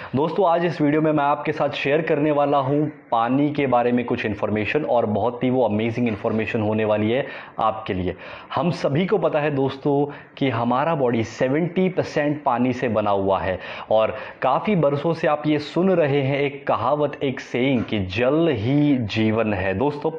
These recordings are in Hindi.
दोस्तों आज इस वीडियो में मैं आपके साथ शेयर करने वाला हूं पानी के बारे में कुछ इन्फॉर्मेशन, और बहुत ही वो अमेजिंग इन्फॉर्मेशन होने वाली है आपके लिए। हम सभी को पता है दोस्तों कि हमारा बॉडी 70% पानी से बना हुआ है, और काफ़ी बरसों से आप ये सुन रहे हैं एक कहावत, एक सेइंग कि जल ही जीवन है। दोस्तों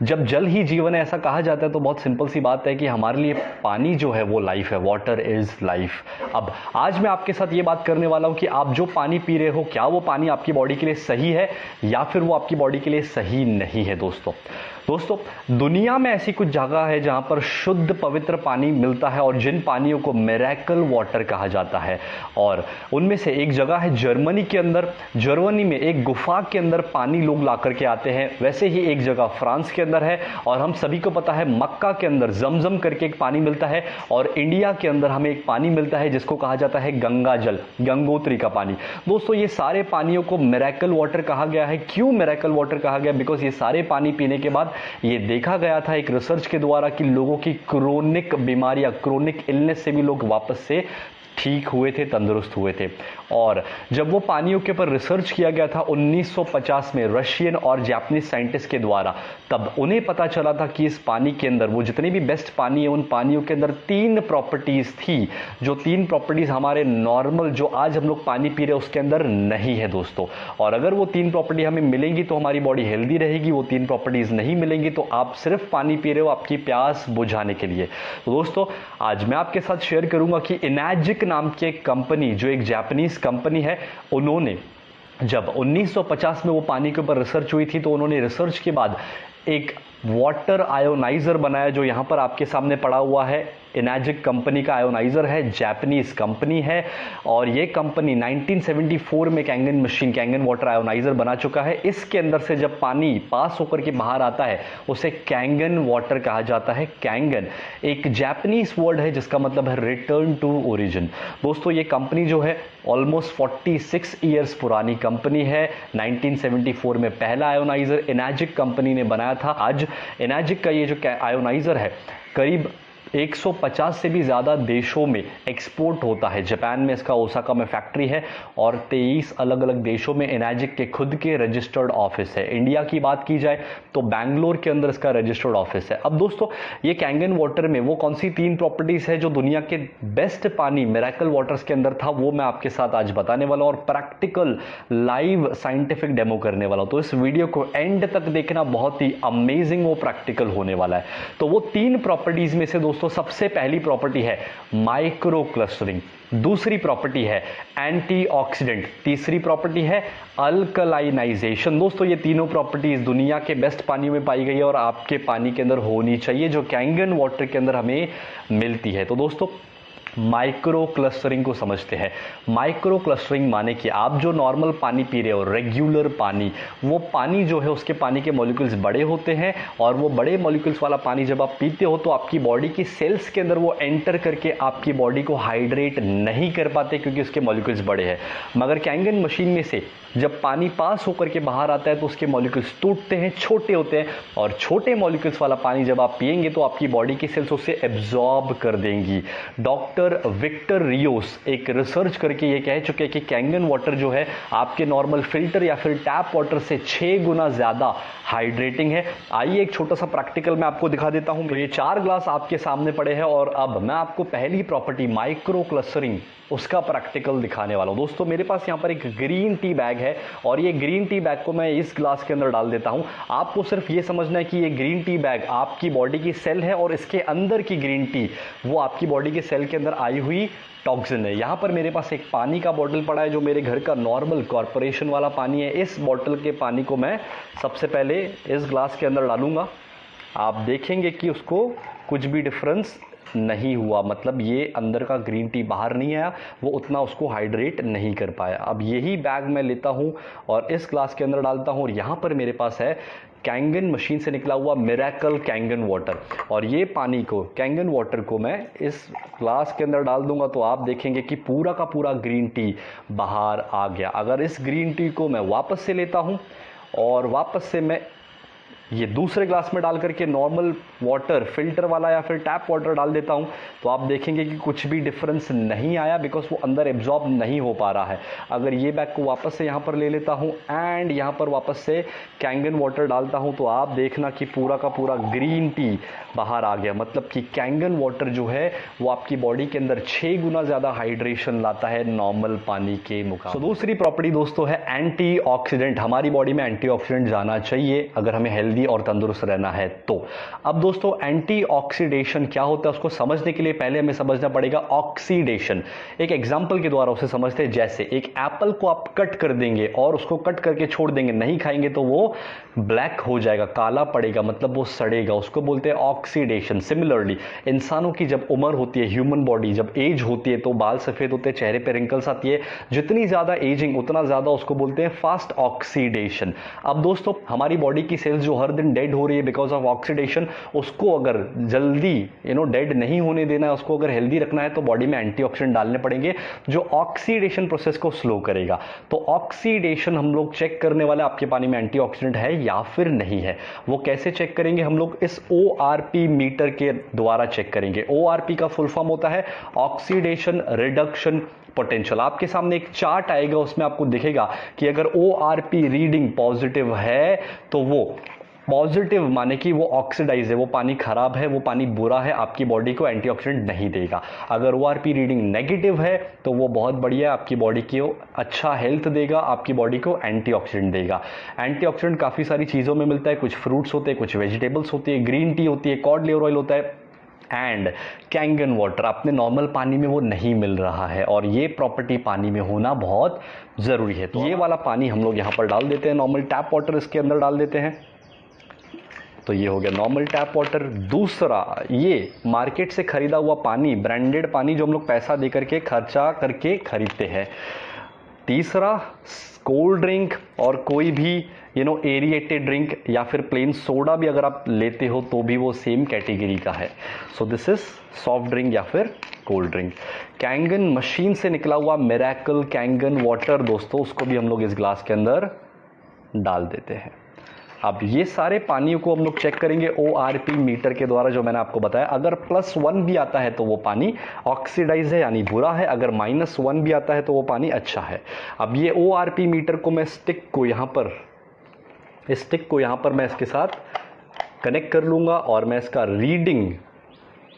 जब जल ही जीवन है ऐसा कहा जाता है तो बहुत सिंपल सी बात है कि हमारे लिए पानी जो है वो लाइफ है। Water is life. अब आज मैं आपके साथ ये बात करने वाला हूं कि आप जो पानी पी रहे हो, क्या वो पानी आपकी बॉडी के लिए सही है या फिर वो आपकी बॉडी के लिए सही नहीं है। दोस्तों दुनिया में ऐसी कुछ जगह है जहां पर शुद्ध पवित्र पानी मिलता है, और जिन पानियों को मिरेकल वाटर कहा जाता है। और उनमें से एक जगह है जर्मनी के अंदर। जर्मनी में एक गुफा के अंदर पानी लोग ला करके आते हैं। वैसे ही एक जगह फ्रांस के अंदर है, और हम सभी को पता है मक्का के अंदर जमजम करके एक पानी मिलता है, और इंडिया के अंदर हमें एक पानी मिलता है जिसको कहा जाता है गंगा जल, गंगोत्री का पानी। दोस्तों ये सारे पानियों को मिरेकल वाटर कहा गया है। क्यों मिरेकल वाटर कहा गया? बिकॉज ये सारे पानी पीने के बाद ये देखा गया था एक रिसर्च के द्वारा कि लोगों की क्रोनिक बीमारियां, क्रोनिक इलनेस से भी लोग वापस से ठीक हुए थे, तंदुरुस्त हुए थे। और जब वो पानियों के ऊपर रिसर्च किया गया था 1950 में रशियन और जापानीज साइंटिस्ट के द्वारा, तब उन्हें पता चला था कि इस पानी के अंदर, वो जितने भी बेस्ट पानी है, उन पानियों के अंदर 3 प्रॉपर्टीज थी, जो 3 प्रॉपर्टीज हमारे नॉर्मल जो आज हम लोग पानी पी रहे हैं उसके अंदर नहीं है दोस्तों। और अगर वो 3 प्रॉपर्टी हमें मिलेंगी तो हमारी बॉडी हेल्दी रहेगी। वो 3 प्रॉपर्टीज नहीं मिलेंगी तो आप सिर्फ पानी पी रहे हो आपकी प्यास बुझाने के लिए। तो दोस्तों आज मैं आपके साथ शेयर करूंगा कि इनैजिक नाम की एक कंपनी, जो एक जापानीज कंपनी है, उन्होंने जब 1950 में वो पानी के ऊपर रिसर्च हुई थी तो उन्होंने रिसर्च के बाद एक वाटर आयोनाइजर बनाया, जो यहां पर आपके सामने पड़ा हुआ है। इनैजिक कंपनी का आयोनाइजर है, जापानीज कंपनी है, और ये कंपनी 1974 में Kangen machine, Kangen water ionizer बना चुका है। इसके अंदर से जब पानी पास होकर के बाहर आता है उसे कैंगन वाटर कहा जाता है। कैंगन एक जापानीज वर्ड है जिसका मतलब है रिटर्न टू ओरिजिन। दोस्तों ये कंपनी जो है ऑलमोस्ट 46 ईयर्स पुरानी कंपनी है। 1974 में पहला आयोनाइजर इनैजिक कंपनी ने बनाया था। आज इनैजिक का ये जो आयोनाइजर है करीब 150 से भी ज़्यादा देशों में एक्सपोर्ट होता है। जापान में इसका ओसाका में फैक्ट्री है, और 23 अलग अलग देशों में इनैजिक के खुद के रजिस्टर्ड ऑफिस है। इंडिया की बात की जाए तो बैंगलोर के अंदर इसका रजिस्टर्ड ऑफिस है। अब दोस्तों ये कैंगन वाटर में वो कौन सी 3 प्रॉपर्टीज है जो दुनिया के बेस्ट पानी मिरेकल वाटर्स के अंदर था, वो मैं आपके साथ आज बताने वाला हूं, और प्रैक्टिकल लाइव साइंटिफिक डेमो करने वाला हूं। तो इस वीडियो को एंड तक देखना, बहुत ही अमेजिंग वो प्रैक्टिकल होने वाला है। तो वो 3 प्रॉपर्टीज में से दोस्तों सबसे पहली प्रॉपर्टी है माइक्रो क्लस्टरिंग, दूसरी प्रॉपर्टी है एंटीऑक्सीडेंट, तीसरी प्रॉपर्टी है अल्कलाइनाइजेशन। दोस्तों ये तीनों प्रॉपर्टीज दुनिया के बेस्ट पानियों में पाई गई है और आपके पानी के अंदर होनी चाहिए, जो कैंगन वाटर के अंदर हमें मिलती है। तो दोस्तों माइक्रो क्लस्टरिंग को समझते हैं। माइक्रो क्लस्टरिंग माने कि आप जो नॉर्मल पानी पी रहे हो, रेगुलर पानी, वो पानी जो है उसके पानी के मॉलिक्यूल्स बड़े होते हैं, और वो बड़े मॉलिक्यूल्स वाला पानी जब आप पीते हो तो आपकी बॉडी की सेल्स के अंदर वो एंटर करके आपकी बॉडी को हाइड्रेट नहीं कर पाते क्योंकि उसके मॉलिक्यूल्स बड़े हैं। मगर कैंगन मशीन में से जब पानी पास होकर के बाहर आता है तो उसके मॉलिक्यूल्स टूटते हैं, छोटे होते हैं, और छोटे मॉलिक्यूल्स वाला पानी जब आप पिएंगे तो आपकी बॉडी की सेल्स उसे एब्जॉर्ब कर देंगी। डॉक्टर विक्टर रियोस एक रिसर्च करके ये कह चुके हैं कि कैंगन वाटर जो है आपके नॉर्मल फिल्टर या फिर टैप वाटर से 6 गुना ज्यादा हाइड्रेटिंग है। आइए एक छोटा सा प्रैक्टिकल मैं आपको दिखा देता हूं। तो ये 4 ग्लास आपके सामने पड़े हैं, और अब मैं आपको पहली प्रॉपर्टी माइक्रो क्लस्टरिंग उसका प्रैक्टिकल दिखाने वाला हूं। दोस्तों मेरे पास यहां पर एक ग्रीन टी बैग है, और ये ग्रीन टी बैग को मैं इस ग्लास के अंदर डाल देता हूं। आपको सिर्फ ये समझना है कि ये ग्रीन टी बैग आपकी बॉडी की सेल है, और इसके अंदर की ग्रीन टी वो आपकी बॉडी के सेल के अंदर आई हुई टॉक्सिन है। यहाँ पर मेरे पास एक पानी का बॉटल पड़ा है जो मेरे घर का नॉर्मल कॉर्पोरेशन वाला पानी है। इस बॉटल के पानी को मैं सबसे पहले इस ग्लास के अंदर डालूंगा। आप देखेंगे कि उसको कुछ भी डिफरेंस नहीं हुआ, मतलब ये अंदर का ग्रीन टी बाहर नहीं आया, वो उतना उसको हाइड्रेट नहीं कर पाया। अब यही बैग मैं लेता हूँ और इस ग्लास के अंदर डालता हूँ, और यहाँ पर मेरे पास है कैंगन मशीन से निकला हुआ मिरेकल कैंगन वाटर, और ये पानी को, कैंगन वाटर को मैं इस ग्लास के अंदर डाल दूंगा तो आप देखेंगे कि पूरा का पूरा ग्रीन टी बाहर आ गया। अगर इस ग्रीन टी को मैं वापस से लेता हूं और वापस से मैं ये दूसरे ग्लास में डाल करके नॉर्मल वाटर, फिल्टर वाला या फिर टैप वाटर डाल देता हूँ, तो आप देखेंगे कि कुछ भी डिफरेंस नहीं आया, बिकॉज वो अंदर एब्जॉर्ब नहीं हो पा रहा है। अगर ये बैग को वापस से यहाँ पर ले लेता हूँ एंड यहाँ पर वापस से कैंगन वाटर डालता हूँ, तो आप देखना कि पूरा का पूरा ग्रीन टी बाहर आ गया। मतलब कि कैंगन वाटर जो है वो आपकी बॉडी के अंदर 6 गुना ज़्यादा हाइड्रेशन लाता है नॉर्मल पानी के मुकाबले। तो दूसरी प्रॉपर्टी दोस्तों है एंटीऑक्सीडेंट। हमारी बॉडी में एंटीऑक्सीडेंट जाना चाहिए अगर हमें हेल्दी और तंदुरुस्त रहना है तो। अब दोस्तों एंटीऑक्सीडेशन क्या होता है उसको समझने के लिए पहले हमें समझना पड़ेगा ऑक्सीडेशन। एक एग्जांपल के द्वारा उसे समझते हैं। जैसे एक एप्पल को आप कट कर देंगे और उसको कट करके छोड़ देंगे, नहीं खाएंगे, तो वो ब्लैक हो जाएगा, काला पड़ेगा, मतलब वो सड़ेगा, उसको बोलते हैं ऑक्सीडेशन। सिमिलरली इंसानों की जब उम्र होती है, ह्यूमन बॉडी जब एज होती है, तो बाल सफेद होते हैं, चेहरे पे रिंकल्स आती है। जितनी ज्यादा एजिंग उतना ज्यादा उसको बोलते हैं फास्ट ऑक्सीडेशन। अब दोस्तों हमारी बॉडी की सेल्स जो हर दिन डेड हो रही है बिकॉज ऑफ ऑक्सीडेशन, उसको अगर जल्दी डेड नहीं होने देना है, उसको अगर हेल्दी रखना है, तो बॉडी में एंटीऑक्सीडेंट डालने पड़ेंगे जो ऑक्सीडेशन प्रोसेस को स्लो करेगा। तो ऑक्सीडेशन हम लोग चेक करने वाले आपके पानी में एंटीऑक्सीडेंट है या फिर नहीं है। वो कैसे चेक करेंगे? हम लोग इस ORP मीटर के द्वारा चेक करेंगे। ORP का फुल फॉर्म होता है ऑक्सीडेशन रिडक्शन पोटेंशियल। आपके सामने एक चार्ट आएगा, उसमें आपको दिखेगा कि अगर ORP रीडिंग पॉजिटिव है तो वो पॉजिटिव माने कि वो ऑक्सीडाइज है, वो पानी खराब है, वो पानी बुरा है, आपकी बॉडी को एंटीऑक्सीडेंट नहीं देगा। अगर ORP रीडिंग नेगेटिव है तो वो बहुत बढ़िया है, आपकी बॉडी को अच्छा हेल्थ देगा, आपकी बॉडी को एंटीऑक्सीडेंट देगा। एंटीऑक्सीडेंट काफ़ी सारी चीज़ों में मिलता है, कुछ फ्रूट्स होते हैं, कुछ वेजिटेबल्स होती है, ग्रीन टी होती है, कॉड लिवर ऑयल होता है एंड कैंगन वाटर। अपने नॉर्मल पानी में वो नहीं मिल रहा है और ये प्रॉपर्टी पानी में होना बहुत ज़रूरी है। तो ये वाला पानी हम लोग यहाँ पर डाल देते हैं, नॉर्मल टैप वाटर इसके अंदर डाल देते हैं। तो ये हो गया नॉर्मल टैप वाटर। दूसरा, ये मार्केट से खरीदा हुआ पानी, ब्रांडेड पानी जो हम लोग पैसा दे करके खर्चा करके खरीदते हैं। तीसरा, कोल्ड ड्रिंक और कोई भी एरिएटेड ड्रिंक या फिर प्लेन सोडा भी अगर आप लेते हो तो भी वो सेम कैटेगरी का है। So this is soft drink या फिर कोल्ड ड्रिंक। कैंगन मशीन से निकला हुआ मिरेकल कैंगन वाटर दोस्तों, उसको भी हम लोग इस ग्लास के अंदर डाल देते हैं। अब ये सारे पानियों को हम लोग चेक करेंगे ORP मीटर के द्वारा, जो मैंने आपको बताया। अगर +1 भी आता है तो वो पानी ऑक्सीडाइज है यानी बुरा है, अगर -1 भी आता है तो वो पानी अच्छा है। अब ये ORP मीटर को मैं स्टिक को यहाँ पर मैं इसके साथ कनेक्ट कर लूँगा और मैं इसका रीडिंग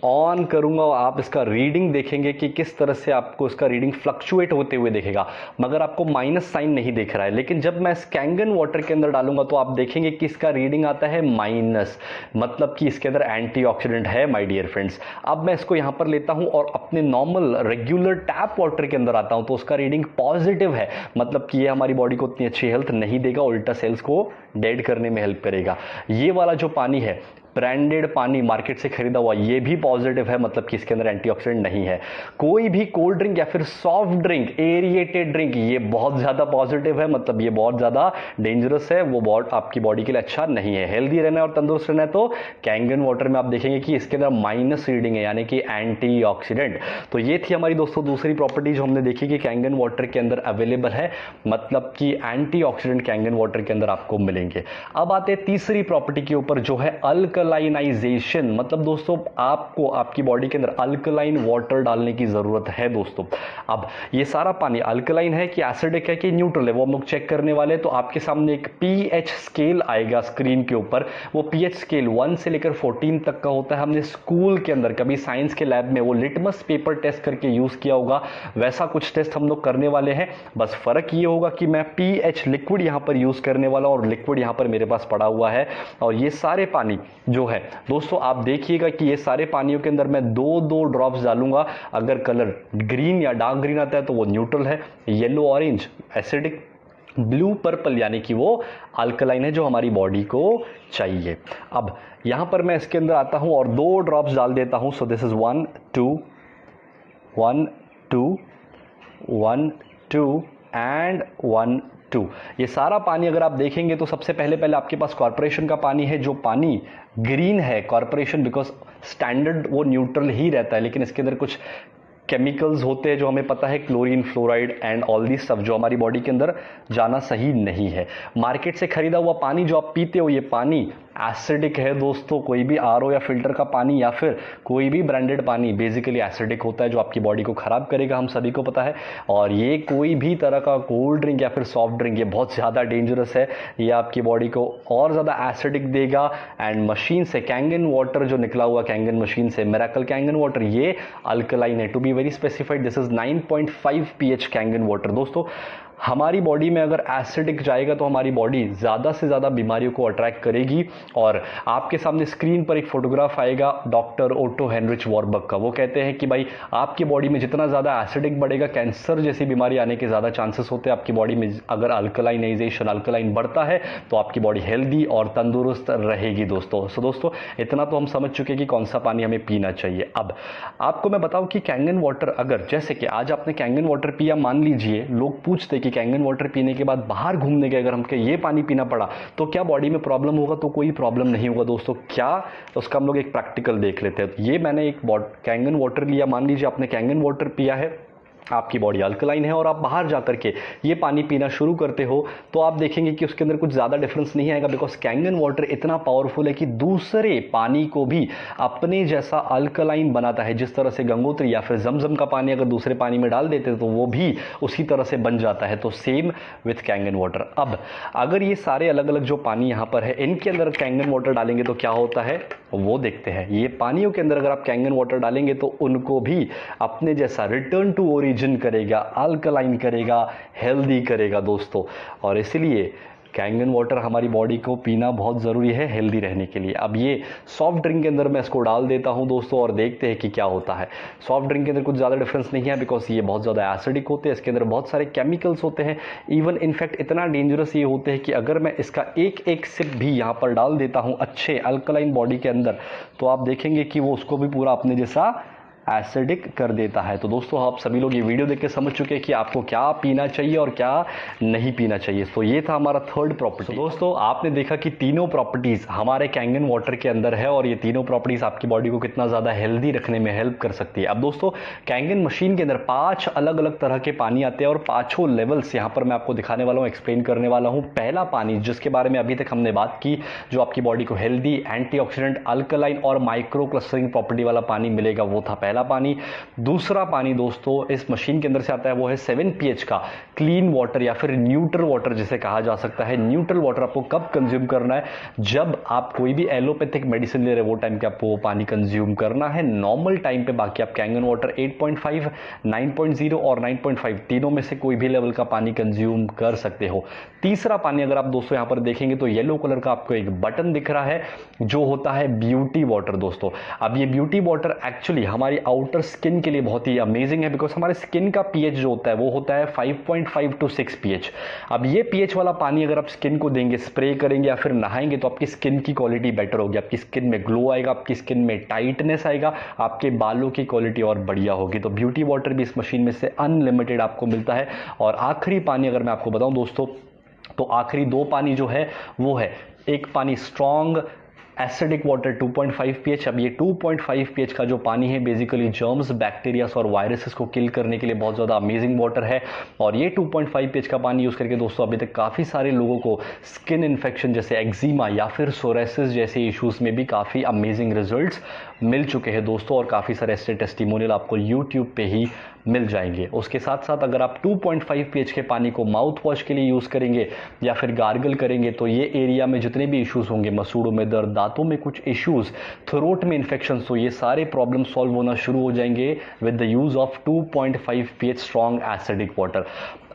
ऑन करूंगा और आप इसका रीडिंग देखेंगे कि किस तरह से आपको इसका रीडिंग फ्लक्चुएट होते हुए दिखेगा, मगर आपको माइनस साइन नहीं दिख रहा है। लेकिन जब मैं इस कैंगन वाटर के अंदर डालूंगा तो आप देखेंगे कि इसका रीडिंग आता है माइनस, मतलब कि इसके अंदर एंटीऑक्सीडेंट है माय डियर फ्रेंड्स। अब मैं इसको यहां पर लेता हूं और अपने नॉर्मल रेगुलर टैप वाटर के अंदर आता हूं तो उसका रीडिंग पॉजिटिव है, मतलब कि ये हमारी बॉडी को उतनी अच्छी हेल्थ नहीं देगा, उल्टा सेल्स को डेड करने में हेल्प करेगा। ये वाला जो पानी है, ब्रांडेड पानी मार्केट से खरीदा हुआ, ये भी पॉजिटिव है, मतलब कि इसके अंदर एंटीऑक्सीडेंट नहीं है। कोई भी कोल्ड ड्रिंक या फिर सॉफ्ट ड्रिंक, एरिएटेड ड्रिंक, ये बहुत ज़्यादा पॉजिटिव है, मतलब ये बहुत ज़्यादा डेंजरस है, वो बहुत आपकी बॉडी के लिए अच्छा नहीं है। हेल्दी रहना है और तंदुरुस्त रहना है तो कैंगन वाटर में आप देखेंगे कि इसके अंदर माइनस रीडिंग है, यानी कि एंटीऑक्सीडेंट। तो ये थी हमारी दोस्तों दूसरी प्रॉपर्टी जो हमने देखी कि कैंगन वाटर के अंदर अवेलेबल है, मतलब कि एंटीऑक्सीडेंट कैंगन वाटर के अंदर आपको मिलेंगे। अब आते हैं तीसरी प्रॉपर्टी के ऊपर जो है अल्कलाइनाइजेशन। मतलब दोस्तों आपको आपकी बॉडी के अंदर अल्कलाइन वाटर डालने की जरूरत है दोस्तों। अब ये सारा पानी अल्कलाइन है कि एसिडिक है कि न्यूट्रल है, वो हम लोग चेक करने वाले। तो आपके सामने एक pH स्केल आएगा स्क्रीन के ऊपर। वो pH स्केल 1 से लेकर 14 तक का होता है। हमने स्कूल के अंदर कभी साइंस के लैब में वो लिटमस पेपर टेस्ट करके यूज किया होगा, वैसा कुछ टेस्ट हम लोग करने वाले हैं। बस फर्क ये होगा कि मैं pH लिक्विड यहां पर यूज करने वाला और लिक्विड यहां पर मेरे पास पड़ा हुआ है। और ये सारे पानी जो है दोस्तों आप देखिएगा कि ये सारे पानियों के अंदर मैं 2-2 ड्रॉप्स डालूंगा। अगर कलर ग्रीन या डार्क ग्रीन आता है तो वो न्यूट्रल है, yellow orange acidic, blue purple यानी कि वो अल्कलाइन है जो हमारी बॉडी को चाहिए। अब यहां पर मैं इसके अंदर आता हूं और 2 ड्रॉप्स डाल देता हूं। So this is 1 2 1 2 1 2 and 1 2। ये सारा पानी अगर आप देखेंगे तो सबसे पहले आपके पास कॉर्पोरेशन का पानी है, जो पानी ग्रीन है। कॉर्पोरेशन बिकॉज स्टैंडर्ड वो न्यूट्रल ही रहता है, लेकिन इसके अंदर कुछ केमिकल्स होते हैं जो हमें पता है, chlorine, fluoride and all the stuff, जो हमारी बॉडी के अंदर जाना सही नहीं है। मार्केट से खरीदा हुआ पानी जो आप पीते हो, ये पानी एसिडिक है दोस्तों। कोई भी आरओ या फिल्टर का पानी या फिर कोई भी ब्रांडेड पानी बेसिकली एसिडिक होता है, जो आपकी बॉडी को ख़राब करेगा, हम सभी को पता है। और ये कोई भी तरह का कोल्ड ड्रिंक या फिर सॉफ्ट ड्रिंक, ये बहुत ज़्यादा डेंजरस है, ये आपकी बॉडी को और ज़्यादा एसिडिक देगा। एंड मशीन से कैंगन वाटर जो निकला हुआ कैंगन मशीन से, मिरेकल कैंगन वाटर, ये अल्कलाइन है। To be very specified, this is 9.5 pH Kangen water. दोस्तों हमारी बॉडी में अगर एसिडिक जाएगा तो हमारी बॉडी ज़्यादा से ज़्यादा बीमारियों को अट्रैक्ट करेगी। और आपके सामने स्क्रीन पर एक फोटोग्राफ आएगा डॉक्टर ओटो हेनरिच वॉरबर्ग का। वो कहते हैं कि भाई आपकी बॉडी में जितना ज़्यादा एसिडिक बढ़ेगा, कैंसर जैसी बीमारी आने के ज़्यादा चांसेस होते हैं। आपकी बॉडी में अगर अल्कलाइनाइजेशन, अल्कलाइन बढ़ता है तो आपकी बॉडी हेल्दी और तंदुरुस्त रहेगी दोस्तों। सो दोस्तों इतना तो हम समझ चुके हैं कि कौन सा पानी हमें पीना चाहिए। अब आपको मैं बताऊं कि कैंगन वाटर, अगर जैसे कि आज आपने कैंगन वाटर पिया, मान लीजिए लोग पूछते कि कैंगन वाटर पीने के बाद बाहर घूमने गए अगर हमको ये पानी पीना पड़ा तो क्या बॉडी में प्रॉब्लम होगा? तो कोई प्रॉब्लम नहीं होगा दोस्तों। क्या? उसका हम लोग एक प्रैक्टिकल देख लेते हैं। ये मैंने एक कैंगन वाटर लिया, मान लीजिए आपने कैंगन वाटर पिया है, आपकी बॉडी अल्कलाइन है और आप बाहर जाकर के ये पानी पीना शुरू करते हो तो आप देखेंगे कि उसके अंदर कुछ ज़्यादा डिफरेंस नहीं आएगा, बिकॉज कैंगन वाटर इतना पावरफुल है कि दूसरे पानी को भी अपने जैसा अल्कलाइन बनाता है। जिस तरह से गंगोत्री या फिर जमजम का पानी अगर दूसरे पानी में डाल देते तो वो भी उसी तरह से बन जाता है। तो सेम विथ कैंगन वाटर। अब अगर ये सारे अलग अलग जो पानी यहाँ पर है इनके अंदर कैंगन वाटर डालेंगे तो क्या होता है वो देखते हैं। ये पानियों के अंदर अगर आप कैंगन वाटर डालेंगे तो उनको भी अपने जैसा रिटर्न टू ओरिजिन करेगा, अल्कलाइन करेगा, हेल्दी करेगा दोस्तों। और इसलिए कैंगन वाटर हमारी बॉडी को पीना बहुत ज़रूरी है हेल्दी रहने के लिए। अब ये सॉफ्ट ड्रिंक के अंदर मैं इसको डाल देता हूं दोस्तों और देखते हैं कि क्या होता है। सॉफ्ट ड्रिंक के अंदर कुछ ज़्यादा डिफरेंस नहीं है, बिकॉज ये बहुत ज़्यादा एसिडिक होते हैं, इसके अंदर बहुत सारे केमिकल्स होते हैं। इवन इनफैक्ट इतना डेंजरस ये होते हैं कि अगर मैं इसका एक एक सिप भी यहाँ पर डाल देता हूँ अच्छे अल्कलाइन बॉडी के अंदर तो आप देखेंगे कि वो उसको भी पूरा अपने जैसा एसिडिक कर देता है। तो दोस्तों आप सभी लोग ये वीडियो देख के समझ चुके हैं कि आपको क्या पीना चाहिए और क्या नहीं पीना चाहिए। तो ये था हमारा थर्ड प्रॉपर्टी। दोस्तों आपने देखा कि तीनों प्रॉपर्टीज हमारे कैंगन वाटर के अंदर है और ये तीनों प्रॉपर्टीज आपकी बॉडी को कितना ज़्यादा हेल्दी रखने में हेल्प कर सकती है। अब दोस्तों कैंगन मशीन के अंदर 5 अलग अलग तरह के पानी आते हैं और 5 लेवल्स यहाँ पर मैं आपको दिखाने वाला हूँ, एक्सप्लेन करने वाला हूँ। पहला पानी जिसके बारे में अभी तक हमने बात की, जो आपकी बॉडी को हेल्दी, एंटीऑक्सीडेंट, अल्कलाइन और माइक्रो क्लस्टरिंग प्रॉपर्टी वाला पानी मिलेगा, वो था पहला पानी। दूसरा पानी दोस्तों इस मशीन के अंदर से आता है, वो है 7 pH का क्लीन वाटर या फिर न्यूट्रल वाटर जिसे कहा जा सकता है। न्यूट्रल वाटर आपको कब कंज्यूम करना है? जब आप कोई भी एलोपैथिक मेडिसिन ले रहे हैं वो टाइम पे आपको वो पानी कंज्यूम करना है। नॉर्मल टाइम पे बाकी आप कैंगन वाटर 8.5, 9.0 और 9.5 तीनों में से कोई भी लेवल का पानी कंज्यूम कर सकते हो। तीसरा पानी अगर आप दोस्तों यहां पर देखेंगे तो येलो कलर का आपको एक बटन दिख रहा है जो होता है ब्यूटी वाटर दोस्तों। अब ये ब्यूटी वाटर एक्चुअली हमारी आउटर स्किन के लिए बहुत ही अमेजिंग है, बिकॉज हमारे स्किन का पीएच जो होता है वो होता है 5.5 to 6 pH। अब ये पीएच वाला पानी अगर आप स्किन को देंगे, स्प्रे करेंगे या फिर नहाएंगे तो आपकी स्किन की क्वालिटी बेटर होगी, आपकी स्किन में ग्लो आएगा, आपकी स्किन में टाइटनेस आएगा, आपके बालों की क्वालिटी और बढ़िया होगी। तो ब्यूटी वाटर भी इस मशीन में से अनलिमिटेड आपको मिलता है। और आखिरी पानी अगर मैं आपको बताऊं दोस्तों तो आखिरी 2 पानी जो है वो है, एक पानी स्ट्रॉन्ग एसिडिक वाटर 2.5 pH। अब ये 2.5 pH का जो पानी है बेसिकली जर्म्स, बैक्टीरियाज और वायरसेस को किल करने के लिए बहुत ज़्यादा अमेजिंग वाटर है। और ये 2.5 pH का पानी यूज़ करके दोस्तों अभी तक काफ़ी सारे लोगों को स्किन इन्फेक्शन जैसे एक्जिमा या फिर सोरेसिस जैसे इश्यूज़ में भी काफ़ी अमेजिंग रिजल्ट्स मिल चुके हैं दोस्तों। और काफ़ी सारे ऐसे टेस्टिमोनियल आपको यूट्यूब पे ही मिल जाएंगे। उसके साथ साथ अगर आप 2.5 pH के पानी को माउथ वॉश के लिए यूज़ करेंगे या फिर गार्गल करेंगे तो ये एरिया में जितने भी इश्यूज़ होंगे, मसूड़ों में दर्द, दांतों में कुछ इश्यूज़, थ्रोट में इन्फेक्शन, तो ये सारे प्रॉब्लम सॉल्व होना शुरू हो जाएंगे with the use of 2.5 pH strong acidic water.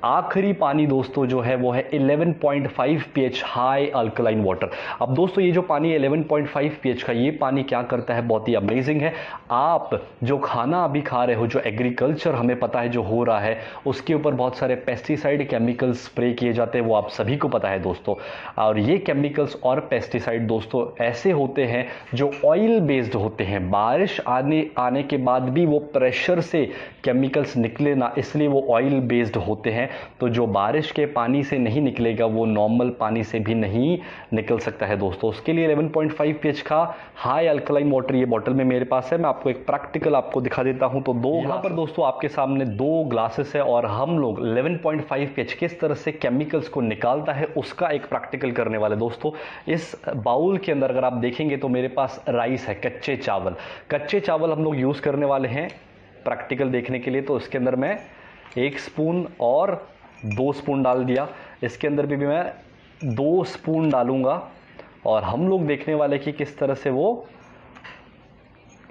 आखिरी पानी दोस्तों जो है वो है 11.5 pH हाई अल्कलाइन वाटर। अब दोस्तों ये जो पानी 11.5 pH का ये पानी क्या करता है, बहुत ही अमेजिंग है। आप जो खाना अभी खा रहे हो, जो एग्रीकल्चर हमें पता है जो हो रहा है, उसके ऊपर बहुत सारे पेस्टिसाइड केमिकल्स स्प्रे किए जाते हैं, वो आप सभी को पता है दोस्तों। और ये केमिकल्स और पेस्टिसाइड दोस्तों ऐसे होते हैं जो ऑयल बेस्ड होते हैं। बारिश आने के बाद भी वो प्रेशर से केमिकल्स निकले ना, इसलिए वो ऑयल बेस्ड होते हैं। तो जो बारिश के पानी से नहीं निकलेगा वो नॉर्मल पानी से भी नहीं निकल सकता है दोस्तों। उसके लिए 11.5 pH का हाई अल्कलाइन वाटर ये बॉटल में मेरे पास है। मैं आपको एक प्रैक्टिकल आपको दिखा देता हूं। तो यहाँ पर दोस्तों आपके सामने 2 ग्लासेस है और हम लोग 11.5 pH किस तरह से केमिकल्स को निकालता है उसका एक प्रैक्टिकल करने वाले दोस्तों। इस बाउल के अंदर अगर आप देखेंगे तो मेरे पास राइस है, कच्चे चावल हम लोग यूज करने वाले हैं प्रैक्टिकल देखने के लिए। तो इसके अंदर मैं 1 स्पून और 2 स्पून डाल दिया, इसके अंदर भी मैं 2 स्पून डालूंगा और हम लोग देखने वाले कि किस तरह से वो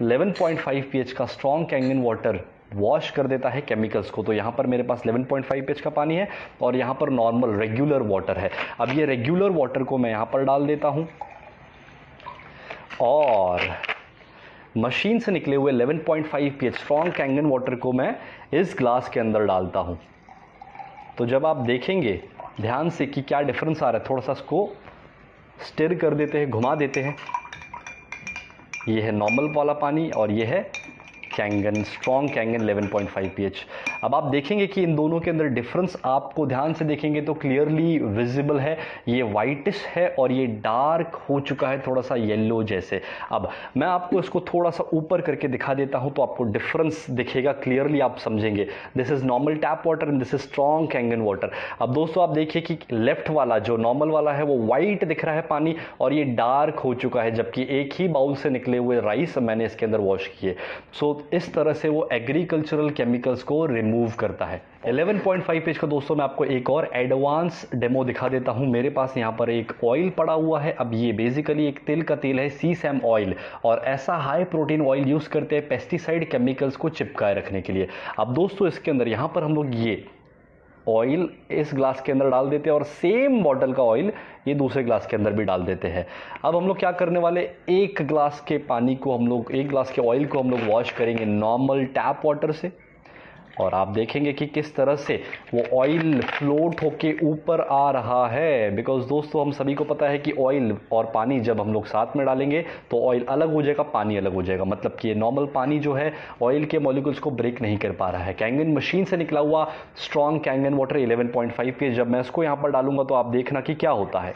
11.5 pH का स्ट्रॉन्ग कैंगन वाटर वॉश कर देता है केमिकल्स को। तो यहाँ पर मेरे पास 11.5 pH का पानी है और यहाँ पर नॉर्मल रेगुलर वाटर है। अब ये रेगुलर वाटर को मैं यहाँ पर डाल देता हूँ और मशीन से निकले हुए 11.5 pH स्ट्रॉन्ग कैंगन वाटर को मैं इस ग्लास के अंदर डालता हूँ। तो जब आप देखेंगे ध्यान से कि क्या डिफरेंस आ रहा है, थोड़ा सा इसको स्टिर कर देते हैं, घुमा देते हैं। ये है नॉर्मल वाला पानी और ये है कैंगन, स्ट्रॉन्ग कैंगन 11.5 pH। अब आप देखेंगे कि इन दोनों के अंदर डिफरेंस आपको ध्यान से देखेंगे तो क्लियरली विजिबल है। ये वाइटिश है और ये डार्क हो चुका है, थोड़ा सा येलो जैसे। अब मैं आपको इसको थोड़ा सा ऊपर करके दिखा देता हूं तो आपको डिफरेंस दिखेगा, क्लियरली आप समझेंगे। This is normal tap water and this is strong Kangen water. अब दोस्तों आप देखिए कि लेफ्ट वाला जो नॉर्मल वाला है वो वाइट दिख रहा है पानी और ये डार्क हो चुका है, जबकि एक ही बाउल से निकले हुए राइस मैंने इसके अंदर वॉश किए। सो इस तरह से वो एग्रीकल्चरल केमिकल्स को रिमूव करता है। 11.5 pH का दोस्तों मैं आपको एक और एडवांस डेमो दिखा देता हूं। मेरे पास यहाँ पर एक ऑयल पड़ा हुआ है। अब ये बेसिकली एक तिल का तेल है, सीसैम ऑयल, और ऐसा हाई प्रोटीन ऑयल यूज करते हैं पेस्टिसाइड केमिकल्स को चिपकाए रखने के लिए। अब दोस्तों इसके अंदर यहाँ पर हम लोग ये ऑयल इस ग्लास के अंदर डाल देते हैं और सेम बॉटल का ऑयल ये दूसरे ग्लास के अंदर भी डाल देते हैं। अब हम लोग क्या करने वाले, एक ग्लास के पानी को हम लोग, एक ग्लास के ऑयल को हम लोग वॉश करेंगे नॉर्मल टैप वाटर से और आप देखेंगे कि किस तरह से वो ऑयल फ्लोट होके ऊपर आ रहा है। बिकॉज दोस्तों हम सभी को पता है कि ऑयल और पानी जब हम लोग साथ में डालेंगे तो ऑयल अलग हो जाएगा, पानी अलग हो जाएगा। मतलब कि ये नॉर्मल पानी जो है ऑयल के मॉलिक्यूल्स को ब्रेक नहीं कर पा रहा है। कैंगन मशीन से निकला हुआ स्ट्रॉन्ग कैंगन वाटर 11.5 pH, जब मैं इसको यहाँ पर डालूंगा तो आप देखना कि क्या होता है।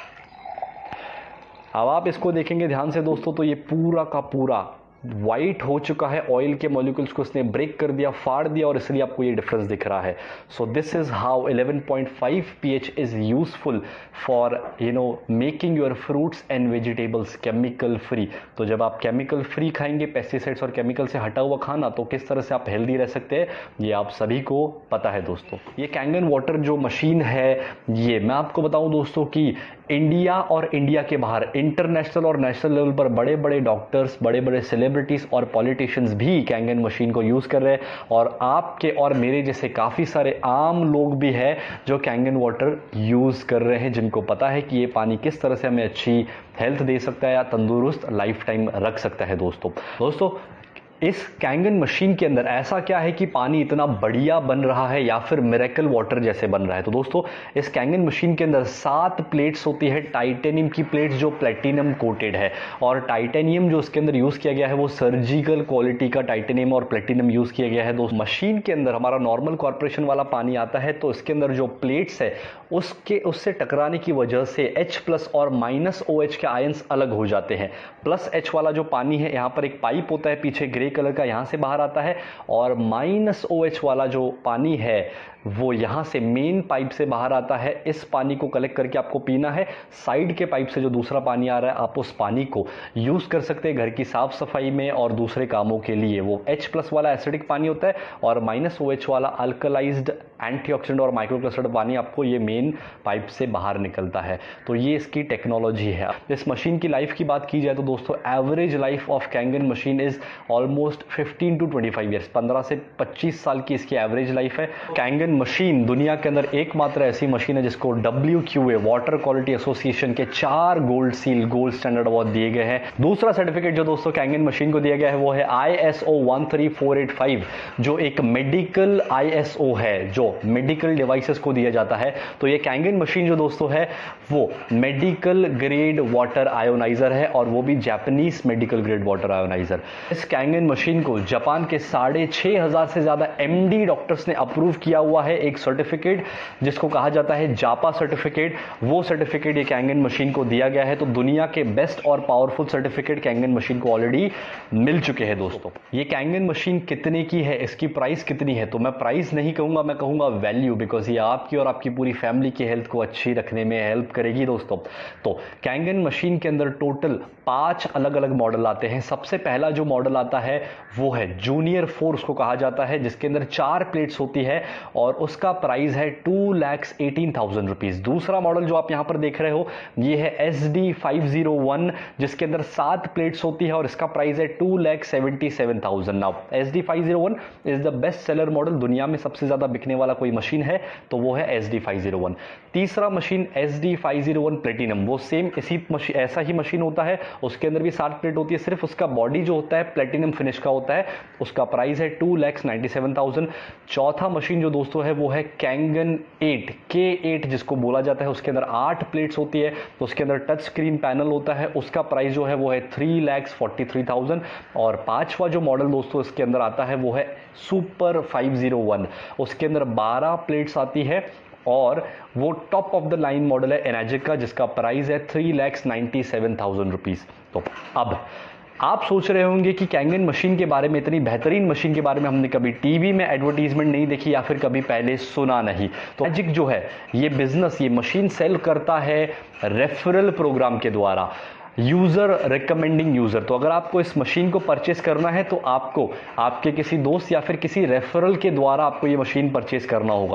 अब आप इसको देखेंगे ध्यान से दोस्तों तो ये पूरा का पूरा वाइट हो चुका है, ऑयल के मॉलिक्यूल्स को इसने ब्रेक कर दिया, फाड़ दिया, और इसलिए आपको ये डिफरेंस दिख रहा है। So this is how 11.5 pH is useful for making your fruits and vegetables chemical free. तो जब आप केमिकल फ्री खाएंगे, पेस्टिसाइड्स और केमिकल से हटा हुआ खाना, तो किस तरह से आप हेल्दी रह सकते हैं ये आप सभी को पता है दोस्तों। ये कैंगन वाटर जो मशीन है, ये मैं आपको बताऊं दोस्तों कि इंडिया और इंडिया के बाहर इंटरनेशनल और नेशनल लेवल पर बड़े बड़े डॉक्टर्स, बड़े बड़े सेलिब्रिटीज और पॉलिटिशियंस भी कैंगन मशीन को यूज कर रहे हैं और आपके और मेरे जैसे काफी सारे आम लोग भी हैं जो कैंगन वाटर यूज कर रहे हैं, जिनको पता है कि ये पानी किस तरह से हमें अच्छी हेल्थ दे सकता है या तंदुरुस्त लाइफ टाइम रख सकता है दोस्तों इस कैंगन मशीन के अंदर ऐसा क्या है कि पानी इतना बढ़िया बन रहा है या फिर मिरेकल वाटर जैसे बन रहा है। तो दोस्तों इस कैंगन मशीन के अंदर 7 प्लेट्स होती है, टाइटेनियम की प्लेट्स जो प्लेटिनम कोटेड है, और टाइटेनियम जो इसके अंदर यूज किया गया है वो सर्जिकल क्वालिटी का टाइटेनियम और प्लेटिनम यूज किया गया है। दोस्तों मशीन के अंदर हमारा नॉर्मल कॉर्पोरेशन वाला पानी आता है तो इसके अंदर जो प्लेट्स है उससे टकराने की वजह से H+ और -OH के आयंस अलग हो जाते हैं। +H वाला जो पानी है, यहाँ पर एक पाइप होता है पीछे ग्रे कलर का, यहां से बाहर आता है, और -OH वाला जो पानी है वो यहां से मेन पाइप से बाहर आता है। इस पानी को कलेक्ट करके आपको पीना है। साइड के पाइप से जो दूसरा पानी आ रहा है आप उस पानी को यूज कर सकते हैं घर की साफ सफाई में और दूसरे कामों के लिए। वो H+ वाला एसिडिक पानी होता है और -OH वाला अल्कलाइज्ड एंटीऑक्सीडेंट और माइक्रोक्लस्टर्ड पानी आपको ये मेन पाइप से बाहर निकलता है। तो ये इसकी टेक्नोलॉजी है। इस मशीन की लाइफ की बात की जाए तो दोस्तों average life of Kangen machine is almost 15 to 25 years, 15 से 25 साल की इसकी एवरेज लाइफ है। कैंगन मशीन दुनिया के अंदर एकमात्र ऐसी मशीन है जिसको WQA वाटर क्वालिटी एसोसिएशन के 4 गोल्ड स्टैंडर्ड अवार्ड दिए गए हैं। दूसरा सर्टिफिकेट जो दोस्तों कैंगन मशीन को दिया गया है वो है ISO 13485, जो एक मेडिकल ISO है जो मेडिकल डिवाइसेस को दिया जाता है। तो ये कैंगन मशीन जो दोस्तों है वो मेडिकल ग्रेड वाटर आयोनाइजर है और वो भी Japanese medical grade water ionizer. इस कैंगन मशीन को जापान के 6500 से ज्यादा MD डॉक्टर्स ने अप्रूव किया हुआ है एक सर्टिफिकेट जिसको कहा जाता है जापा सर्टिफिकेट। वो सर्टिफिकेट ये कैंगन मशीन को दिया गया है। तो दुनिया के बेस्ट और पावरफुल सर्टिफिकेट कैंगन मशीन को ऑलरेडी मिल चुके हैं दोस्तों। ये कैंगन मशीन कितने की है, इसकी प्राइस कितनी है, तो मैं प्राइस नहीं कहूंगा, मैं कहूंगा वैल्यू, बिकॉज ये आपकी और आपकी पूरी फैमिली की हेल्थ को अच्छी रखने में हेल्प करेगी दोस्तों। तो कैंगन मशीन के अंदर टोटल 5 अलग अलग मॉडल आते हैं। सबसे पहला जो मॉडल आता है वो है जूनियर 4 उसको कहा जाता है, जिसके अंदर 4 प्लेट्स होती है और उसका प्राइस है 2,18,000 रुपीज। दूसरा मॉडल जो आप यहां पर देख रहे हो ये है SD501, जिसके अंदर 7 प्लेट्स होती है और इसका प्राइस है 2,77,000। Now SD501 is the best seller model, दुनिया में सबसे ज्यादा बिकने वाला कोई मशीन है तो वो है SD501। तीसरा मशीन SD501 प्लेटिनम, वो सेम ऐसा ही मशीन होता है, उसके अंदर भी 7 प्लेट होती है, सिर्फ उसका बॉडी जो होता है प्लेटिनम फिनिश का होता है, उसका प्राइस है 2,97,000। चौथा मशीन जो दोस्तों है वो है कैंगन 8 K8 जिसको बोला जाता है, उसके अंदर 8 प्लेट्स होती है, तो उसके अंदर टच स्क्रीन पैनल होता है, उसका प्राइस जो है वो है 3,43,000। और पांचवा जो मॉडल दोस्तों इसके अंदर आता है वो है सुपर 501, उसके अंदर 12 प्लेट्स आती है और वो top of the line model है एनर्जिक का, जिसका प्राइस है 3,97,000 रुपीज। तो अब आप सोच रहे होंगे कि कैंगन मशीन के बारे में, इतनी बेहतरीन मशीन के बारे में हमने कभी टीवी में एडवर्टीजमेंट नहीं देखी या फिर कभी पहले सुना नहीं। तो मैजिक जो है ये बिजनेस, ये मशीन सेल करता है रेफरल प्रोग्राम के द्वारा, यूजर रिकमेंडिंग यूजर। तो अगर आपको इस मशीन को परचेस करना है तो आपको आपके किसी दोस्त या फिर किसी रेफरल के द्वारा आपको ये मशीन परचेस करना होगा।